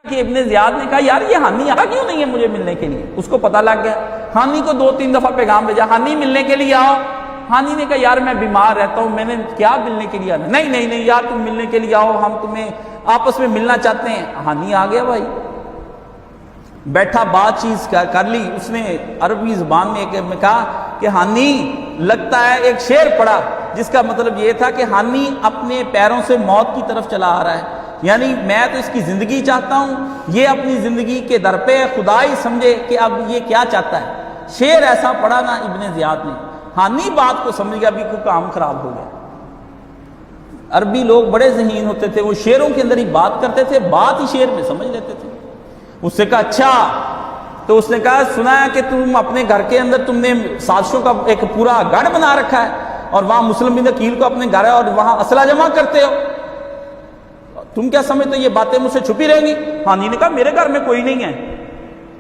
کہ ابن زیاد نے کہا یار یہ ہانی آیا کیوں نہیں ہے مجھے ملنے کے لیے؟ اس کو پتہ لگ گیا، ہانی کو 2-3 دفعہ پیغام بھیجا، ہانی ملنے کے لیے آؤ۔ ہانی نے کہا یار میں بیمار رہتا ہوں، میں نے کیا ملنے کے لیے آنا؟ نہیں یار تم ملنے کے لیے آؤ، ہم تمہیں آپس میں ملنا چاہتے ہیں۔ ہانی آ گیا بھائی، بیٹھا بات چیز کر لی۔ اس نے عربی زبان میں کہا کہ ہانی لگتا ہے ایک شعر پڑھا جس کا مطلب یہ تھا کہ ہانی اپنے پیروں سے موت کی طرف چلا آ رہا ہے، یعنی میں تو اس کی زندگی چاہتا ہوں، یہ اپنی زندگی کے در پہ خدا ہی سمجھے کہ اب یہ کیا چاہتا ہے۔ شعر ایسا پڑھا نا ابن زیاد نے، ہانی بات کو سمجھ گیا ابھی کوئی کام خراب ہو گیا۔ عربی لوگ بڑے ذہین ہوتے تھے، وہ شعروں کے اندر ہی بات کرتے تھے، بات ہی شعر میں سمجھ لیتے تھے۔ اس سے کہا اچھا، تو اس نے کہا سنا ہے کہ تم اپنے گھر کے اندر تم نے سازشوں کا ایک پورا گڑھ بنا رکھا ہے اور وہاں مسلم بن عقیل کو اپنے گھر ہے اور وہاں اسلحہ جمع کرتے ہو، تم کیا سمجھتے ہو یہ باتیں مجھ سے چھپی رہیں گی؟ ہانی نے کہا میرے گھر میں کوئی نہیں ہے،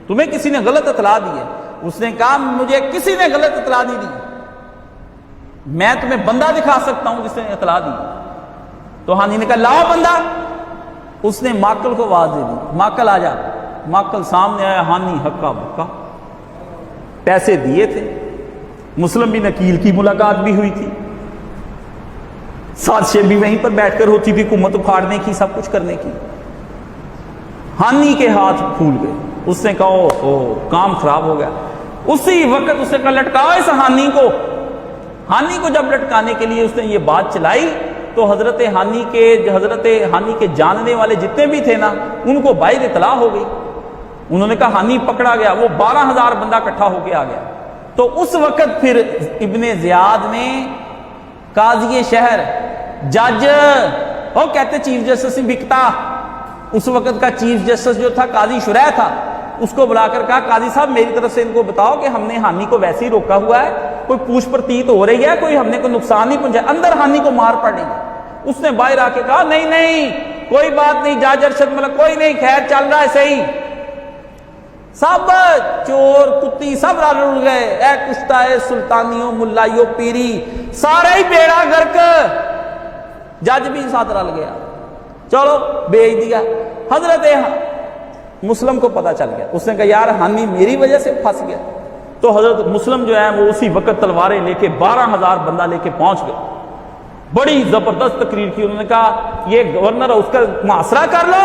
تمہیں کسی نے غلط اطلاع دی ہے۔ اس نے کہا مجھے کسی نے غلط اطلاع نہیں دی، میں تمہیں بندہ دکھا سکتا ہوں جس نے اطلاع دی۔ تو ہانی نے کہا لاؤ بندہ۔ اس نے ماکل کو آواز دے دی، ماکل آ جا۔ ماکل سامنے آیا، ہانی ہکا بکا، پیسے دیے تھے، مسلم بن عقیل کی ملاقات بھی ہوئی تھی، سازشیں بھی وہیں پر بیٹھ کر ہوتی تھی، حکومت اکھاڑنے کی، سب کچھ کرنے کی۔ ہانی کے ہاتھ پھول گئے، اس نے کہا او کام خراب ہو گیا۔ اسی وقت اس نے کہا لٹکاؤ اس ہانی کو۔ ہانی کو جب لٹکانے کے لیے اس نے یہ بات چلائی تو حضرت ہانی کے جاننے والے جتنے بھی تھے نا ان کو باہر اطلاع ہو گئی۔ انہوں نے کہا ہانی پکڑا گیا، وہ 12,000 بندہ اکٹھا ہو کے آ گیا۔ تو اس وقت پھر ابن زیاد نے قاضی شہر، جج، وہ کہتے چیف جسٹس نہیں بکتا، اس وقت کا چیف جسٹس جو تھا قاضی شریح تھا، اس کو بلا کر کہا قاضی صاحب میری طرف سے ان کو بتاؤ کہ ہم نے ہانی کو ویسے ہی روکا ہوا ہے، کوئی پوچھ پرتیت ہو رہی ہے، کوئی ہم نے کوئی نقصان نہیں پہنچایا، اندر ہانی کو مار پڑے گی۔ اس نے باہر آ کے کہا نہیں کوئی بات نہیں جج ارشد ملک، کوئی نہیں، خیر چل رہا ہے صحیح۔ سب چور کتی سب رل گئے، اے کشتہ اے سلطانیوں ملائیوں پیری، سارے ہی بیڑا گرک۔ جج بھی ساتھ رل گیا، چلو بھیج دیا۔ حضرت مسلم کو پتا چل گیا، اس نے کہا یار ہانی میری وجہ سے پھنس گیا۔ تو حضرت مسلم جو ہے وہ اسی وقت تلواریں لے کے 12,000 بندہ لے کے پہنچ گئے، بڑی زبردست تقریر کی۔ انہوں نے کہا یہ گورنر ہے، اس کا محاصرہ کر لو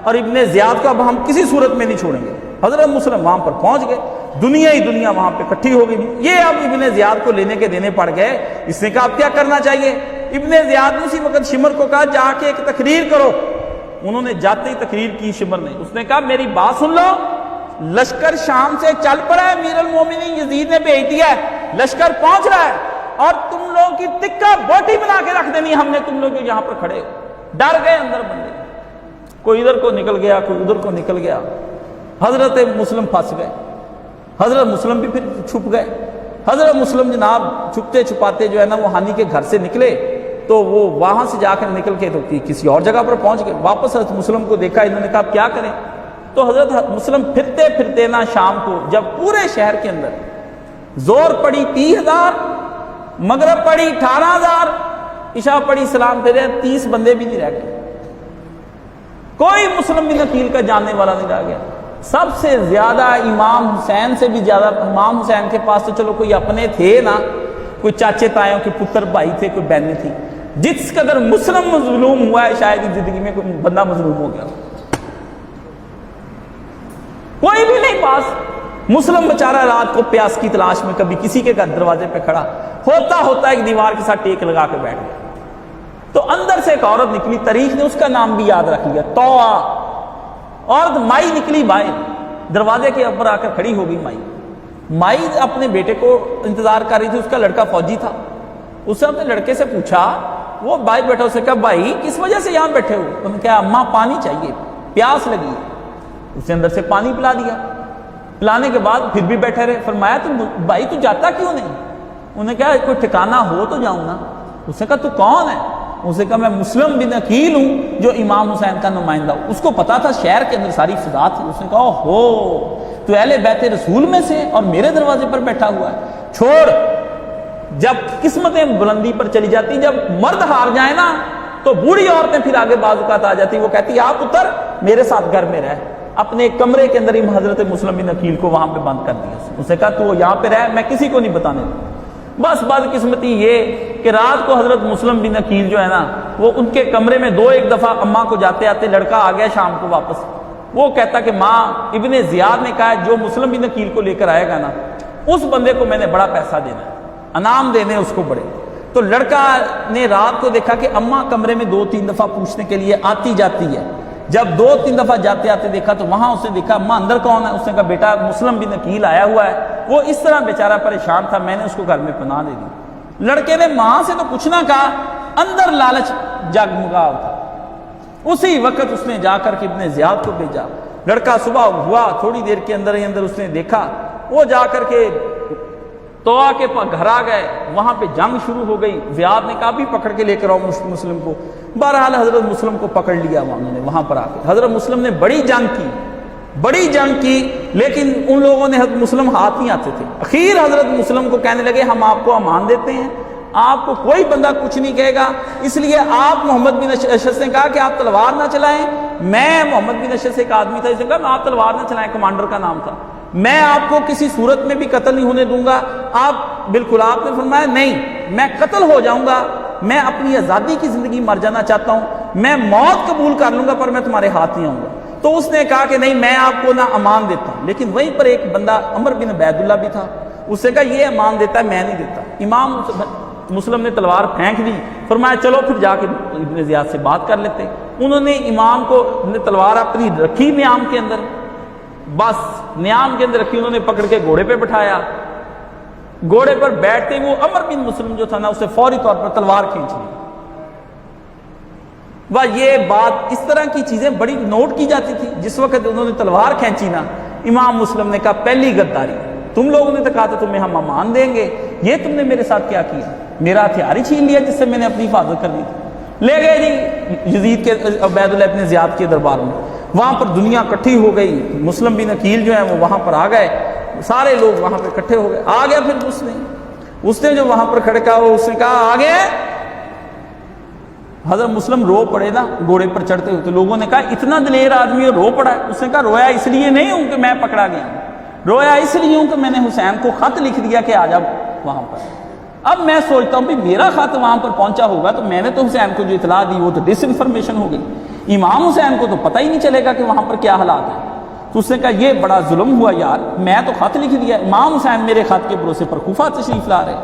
اور ابن زیاد کو اب ہم کسی صورت میں نہیں چھوڑیں گے۔ حضرت مسلم وہاں پر پہنچ گئے، دنیا ہی دنیا وہاں پہ اکٹھی ہو گئی۔ یہ اب ابن زیاد کو لینے کے دینے پڑ گئے۔ اس نے کہا اب کیا کرنا چاہیے؟ ابن زیاد نے اسی وقت شمر کو کہا جا کے ایک تقریر کرو۔ انہوں نے جاتے ہی تقریر کی شمر نے۔ اس نے کہا میری بات سن لو، لشکر شام سے چل پڑا ہے، امیر المومنین یزید نے بھیج دیا ہے، لشکر پہنچ رہا ہے اور تم لوگوں کی ٹکا بوٹی بنا کے رکھ دینی ہم نے، تم لوگ یہاں پر کھڑے ہو۔ ڈر گئے اندر بندے، کوئی ادھر کو نکل گیا، کوئی ادھر کو نکل گیا۔ حضرت مسلم پھنس گئے، حضرت مسلم بھی پھر چھپ گئے۔ حضرت مسلم جناب چھپتے چھپاتے جو ہے نا وہ ہانی کے گھر سے نکلے تو وہ وہاں سے جا کر نکل کے تو کسی اور جگہ پر پہنچ گئے۔ واپس حضرت مسلم کو دیکھا، انہوں نے کہا کیا کریں؟ تو حضرت مسلم پھرتے پھرتے نا شام کو جب پورے شہر کے اندر زور پڑی 30,000، مغرب پڑی 18,000، عشاء پڑی سلام پھیرے 30 بندے بھی نہیں رہ گئے، کوئی مسلم بن عقیل کا جاننے والا نہیں رہ گیا۔ سب سے زیادہ امام حسین سے بھی زیادہ، امام حسین کے پاس تو چلو کوئی اپنے تھے نا، کوئی چاچے تایوں کے پتر بھائی تھے، کوئی بہنیں تھیں، جس قدر مسلم مظلوم ہوا ہے شاید زندگی میں کوئی بندہ مظلوم ہو گیا، کوئی بھی نہیں پاس۔ مسلم بیچارہ رات کو پیاس کی تلاش میں کبھی کسی کے گھر دروازے پہ کھڑا ہوتا ایک دیوار کے ساتھ ٹیک لگا کے بیٹھ گیا۔ تو اندر سے ایک عورت نکلی، تاریخ نے اس کا نام بھی یاد رکھ لیا، توآ، عورت مائی نکلی باہر، دروازے کے اوپر آ کر کھڑی ہو گئی۔ مائی اپنے بیٹے کو انتظار کر رہی تھی، اس کا لڑکا فوجی تھا۔ اس نے اپنے لڑکے سے پوچھا، وہ باہر بیٹھا، اسے کہا بھائی کس وجہ سے یہاں بیٹھے ہو؟ انہوں نے کہا اماں پانی چاہیے، پیاس لگی ہے۔ اسے اندر سے پانی پلا دیا، پلانے کے بعد پھر بھی بیٹھے رہے۔ فرمایا تو بھائی تو جاتا کیوں نہیں؟ انہوں نے کہا کوئی ٹھکانہ ہو تو جاؤں نا۔ اس نے کہا تو کون ہے؟ اس نے کہا میں مسلم بن عقیل ہوں جو امام حسین کا نمائندہ ہوں۔ اس کو پتا تھا شہر کے اندر ساری فضا تھی۔ اس نے کہا ہو تو اہل بیت رسول میں سے اور میرے دروازے پر بیٹھا ہوا ہے، چھوڑ، جب قسمتیں بلندی پر چلی جاتی، جب مرد ہار جائے نا تو بوڑھی عورتیں پھر آگے بعض اوقات آ جاتی، وہ کہتی آپ پتر میرے ساتھ گھر میں رہ، اپنے ایک کمرے کے اندر ہی حضرت مسلم بن عقیل کو وہاں پہ بند کر دیا، اس نے کہا تو یہاں پہ رہ، میں کسی کو نہیں بتانے دوں۔ بس بدقسمتی یہ کہ رات کو حضرت مسلم بن عقیل جو ہے نا وہ ان کے کمرے میں ایک دفعہ اماں کو جاتے آتے لڑکا آ گیا شام کو واپس، وہ کہتا کہ ماں ابن زیاد نے کہا جو مسلم بن عقیل کو لے کر آئے گا نا اس بندے کو میں نے بڑا پیسہ دینا ہے، انعام دینے اس کو بڑے۔ تو لڑکا نے رات کو دیکھا کہ اماں کمرے میں 2-3 دفعہ پوچھنے کے لیے آتی جاتی ہے، جب 2-3 دفعہ جاتے آتے دیکھا تو وہاں اس نے دیکھا اماں اندر کون ہے، اس نے کہا بیٹا مسلم بن عقیل آیا ہوا ہے، وہ اس طرح بیچارہ پریشان تھا میں نے اس کو گھر میں پناہ دے دی۔ لڑکے نے ماں سے تو کچھ نہ کہا، اندر لالچ جگمگا تھا، اسی وقت اس نے جا کر کے ابن زیاد کو بھیجا۔ لڑکا صبح ہوا تھوڑی دیر کے اندر ہی اندر اس نے دیکھا، وہ جا کر کے توآ کے گھر آ گئے، وہاں پہ جنگ شروع ہو گئی، زیاد نے کہا بھی پکڑ کے لے کر آؤ مسلم کو، بہرحال حضرت مسلم کو پکڑ لیا انہوں نے وہاں پر آ کے۔ حضرت مسلم نے بڑی جنگ کی لیکن ان لوگوں نے حضرت مسلم ہاتھ نہیں آتے تھے، اخیر حضرت مسلم کو کہنے لگے ہم آپ کو امان دیتے ہیں، آپ کو کوئی بندہ کچھ نہیں کہے گا، اس لیے آپ محمد بن اشعث نے کہا کہ آپ تلوار نہ چلائیں، میں محمد بن اشعث ایک آدمی تھا، اس نے کہا آپ تلوار نہ چلائیں، کمانڈر کا نام تھا، میں آپ کو کسی صورت میں بھی قتل نہیں ہونے دوں گا۔ بالکل آپ نے فرمایا نہیں میں قتل ہو جاؤں گا، میں اپنی آزادی کی زندگی مر جانا چاہتا ہوں، میں موت قبول کر لوں گا پر میں تمہارے ہاتھ نہیں آؤں گا۔ تو اس نے کہا کہ نہیں میں آپ کو نہ امان دیتا ہوں، لیکن وہیں پر ایک بندہ عمر بن عبید اللہ بھی تھا، اس نے کہا یہ امان دیتا ہے میں نہیں دیتا۔ امام مسلم نے تلوار پھینک دی، فرمایا چلو پھر جا کے ابن زیاد سے بات کر لیتے۔ انہوں نے امام کو تلوار اپنی رکھی نیام کے اندر، بس نیام کے اندر رکھی، انہوں نے پکڑ کے گھوڑے پہ بٹھایا، گھوڑے پر بیٹھتے وہ عمر بن مسلم جو تھا نا اسے فوری طور پر تلوار کھینچ لی۔ یہ بات اس طرح کی چیزیں بڑی نوٹ کی جاتی تھی، جس وقت انہوں نے تلوار کھینچی نا امام مسلم نے کہا پہلی غداری، تم لوگوں نے تو کہا تھا تمہیں ہم امان دیں گے، یہ تم نے میرے ساتھ کیا کیا، میرا ہتھیار ہی چھین لیا جس سے میں نے اپنی حفاظت کرنی تھی۔ لے گئے جی یزید کے عبید اللہ ابن زیاد کے دربار میں، وہاں پر دنیا اکٹھی ہو گئی، مسلم بن عقیل جو ہیں وہ وہاں پر آ گئے، سارے لوگ وہاں پہ اکٹھے ہو گئے، آ گیا پھر اس نے جو وہاں پر کھڑے کہا اس نے کہا آگے، حضرت مسلم رو پڑے نا گھوڑے پر چڑھتے ہوئے، تو لوگوں نے کہا اتنا دلیر آدمی رو پڑا ہے، اس نے کہا رویا اس لیے نہیں ہوں کہ میں پکڑا گیا ہوں، رویا اس لیے ہوں کہ میں نے حسین کو خط لکھ دیا کہ آ جا وہاں پر۔ اب میں سوچتا ہوں بھی میرا خط وہاں پر پہنچا ہوگا تو میں نے تو حسین کو جو اطلاع دی وہ تو ڈس انفارمیشن ہو گئی، امام حسین کو تو پتہ ہی نہیں چلے گا کہ وہاں پر کیا حالات ہیں۔ تو اس نے کہا یہ بڑا ظلم ہوا یار، میں تو خط لکھ دیا، امام حسین میرے خط کے بھروسے پر کوفہ تشریف لا رہے۔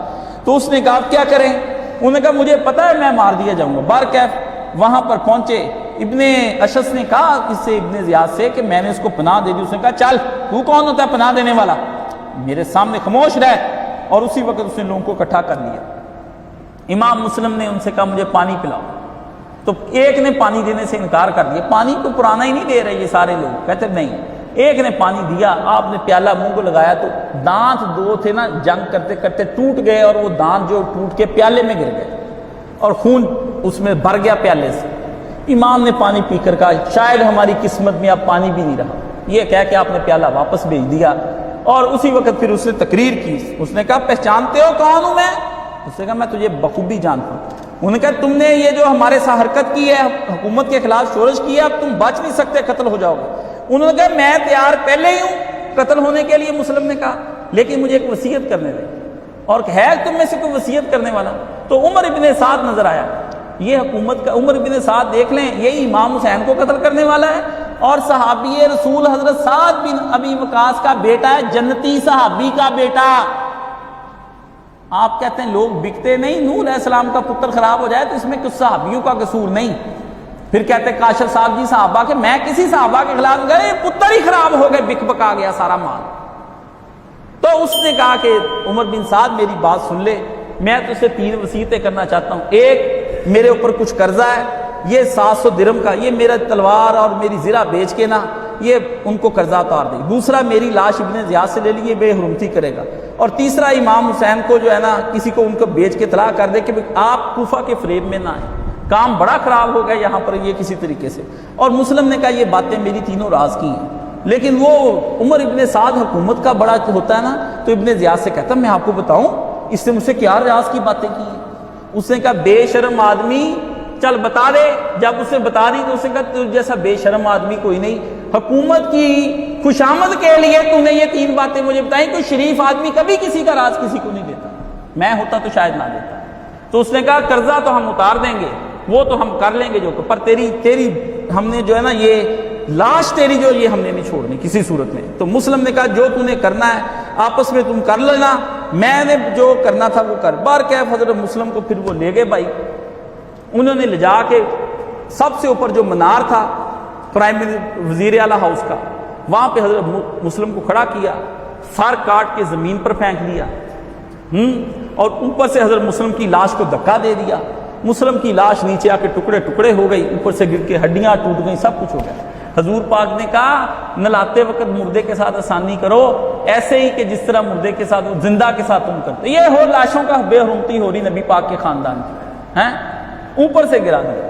تو اس نے کہا کیا کریں، انہوں نے کہا مجھے پتہ ہے میں مار دیا جاؤں گا۔ بارکیف وہاں پر پہنچے، ابن اشعث نے کہا اس سے ابن زیاد سے کہ میں نے اس کو پناہ دے دی، اس نے کہا چل تو کون ہوتا ہے پناہ دینے والا، میرے سامنے خاموش رہ، اور اسی وقت اس نے لوگوں کو اکٹھا کر لیا۔ امام مسلم نے ان سے کہا مجھے پانی پلاؤ، تو ایک نے پانی دینے سے انکار کر دیا، پانی کو پرانا ہی نہیں دے رہے یہ سارے لوگ، کہتے نہیں۔ ایک نے پانی دیا، آپ نے پیالہ منہ کو لگایا تو دانت دو تھے نا جنگ کرتے کرتے ٹوٹ گئے، اور وہ دانت جو ٹوٹ کے پیالے میں گر گئے اور خون اس میں بھر گیا پیالے سے۔ امام نے پانی پی کر کہا شاید ہماری قسمت میں اب پانی بھی نہیں رہا، یہ کہہ کے آپ نے پیالہ واپس بھیج دیا، اور اسی وقت پھر اس نے تقریر کی، اس نے کہا پہچانتے ہو کون ہوں میں، اس نے کہا میں تجھے بخوبی جانتا ہوں۔ انہوں نے کہا تم نے یہ جو ہمارے ساتھ حرکت کی ہے، حکومت کے خلاف شورش کی ہے، اب تم بچ نہیں سکتے، قتل ہو جاؤ گے۔ انہوں نے کہا میں تیار پہلے ہی ہوں قتل ہونے کے لیے، مسلم نے کہا لیکن مجھے ایک وصیت کرنے دے، اور ہے تم میں سے کوئی وصیت کرنے والا؟ تو عمر ابن سعد نظر آیا، یہ حکومت کا عمر ابن سعد دیکھ لیں، یہی امام حسین کو قتل کرنے والا ہے، اور صحابی رسول حضرت سعد بن ابی وقاص کا بیٹا ہے، جنتی صحابی کا بیٹا۔ آپ کہتے ہیں لوگ بکتے نہیں، نوح علیہ السلام کا پتر خراب ہو جائے تو اس میں کچھ صحابیوں کا قصور نہیں، پھر کہتے ہیں کاشف صاحب جی صحابہ کے، میں کسی صحابہ کے خلاف گئے پتر ہی خراب ہو گئے، بک بکا گیا سارا مال۔ تو اس نے کہا کہ عمر بن سعد میری بات سن لے، میں تو اسے 3 وصیتیں کرنا چاہتا ہوں، ایک میرے اوپر کچھ قرضہ ہے، یہ 700 درہم کا، یہ میرا تلوار اور میری زرہ بیچ کے نا یہ ان کو قرضہ اتار دے، دوسرا میری لاش ابن زیاد سے لے لیے بے حرمتی کرے گا، اور تیسرا امام حسین کو جو ہے نا کسی کو ان کو بیچ کے طلاق کر دے کہ آپ کوفہ کے فریب میں نہ آئیں، کام بڑا خراب ہو گیا یہاں پر یہ کسی طریقے سے۔ اور مسلم نے کہا یہ باتیں میری تینوں راز کی ہیں، لیکن وہ عمر ابن سعد حکومت کا بڑا ہوتا ہے نا، تو ابن زیاد سے کہتا میں آپ کو بتاؤں اس نے مجھ سے کیا راز کی باتیں کی ہیں۔ اس نے کہا بے شرم آدمی چل بتا دے. جب اسے بتا دی تو اسے کہا تجھ جیسا بے شرم آدمی کوئی نہیں, حکومت کی خوشامد کے لیے تو نے یہ 3 باتیں مجھے بتائیں. کوئی شریف آدمی کبھی کسی کا راز کسی کو نہیں دیتا, میں ہوتا تو شاید نہ دیتا. تو اس نے کہا قرضہ تو ہم اتار دیں گے, وہ تو ہم کر لیں گے جو, پر تیری ہم نے جو ہے نا یہ لاش تیری جو یہ ہم نے نہیں چھوڑنی کسی صورت میں. تو مسلم نے کہا جو تو نے کرنا ہے آپس میں تم کر لینا, میں نے جو کرنا تھا وہ کر. بار کیف حضرت مسلم کو پھر وہ لے گئے بھائی. انہوں نے لے جا کے سب سے اوپر جو منار تھا پرائم وزیر اعلیٰ ہاؤس کا, وہاں پہ حضرت مسلم کو کھڑا کیا, سر کاٹ کے زمین پر پھینک دیا, اور اوپر سے حضرت مسلم کی لاش کو دھکا دے دیا. مسلم کی لاش نیچے آ کے ٹکڑے ٹکڑے ہو گئی, اوپر سے گر کے ہڈیاں ٹوٹ گئیں, سب کچھ ہو گیا. حضور پاک نے کہا نلاتے وقت مردے کے ساتھ آسانی کرو, ایسے ہی کہ جس طرح مردے کے ساتھ زندہ کے ساتھ تم کرتے. یہ ہو لاشوں کا بے حرمتی ہو رہی نبی پاک کے خاندان کی ہیں, اوپر سے گرا دیا.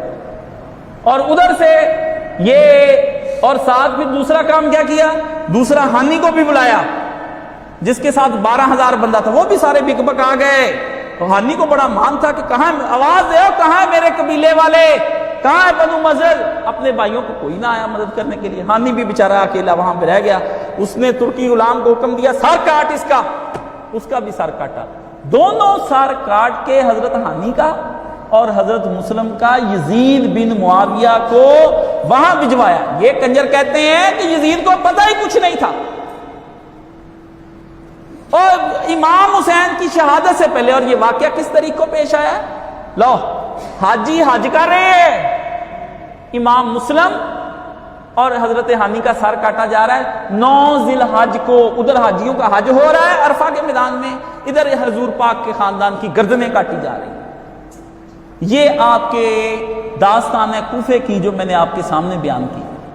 اور ادھر سے یہ, اور ساتھ بھی دوسرا کام کیا کیا, دوسرا ہانی کو بھی بلایا جس کے ساتھ 12,000 بندہ تھا, وہ بھی سارے بک بک آ گئے. ہانی کو بڑا مان تھا کہ کہاں آواز دے, کہاں ہے میرے قبیلے والے, کہاں ہے بنو مظہر. اپنے بھائیوں کو کوئی نہ آیا مدد کرنے کے لیے. ہانی بھی بیچارہ اکیلا وہاں پہ رہ گیا. اس نے ترکی غلام کو حکم دیا سر کاٹ اس کا, اس کا بھی سر کاٹا. دونوں سر کاٹ کے حضرت ہانی کا اور حضرت مسلم کا یزید بن معاویہ کو وہاں بھجوایا. یہ کنجر کہتے ہیں کہ یزید کو پتہ ہی کچھ نہیں تھا, اور امام حسین کی شہادت سے پہلے. اور یہ واقعہ کس طریقے پیش آیا, لو حاجی حج کر رہے ہیں, امام مسلم اور حضرت ہانی کا سر کاٹا جا رہا ہے. 9 ذی الحج کو ادھر حاجیوں کا حج ہو رہا ہے عرفہ کے میدان میں, ادھر حضور پاک کے خاندان کی گردنیں کاٹی جا رہی ہیں. یہ آپ کے داستان ہے کوفے کی جو میں نے آپ کے سامنے بیان کی.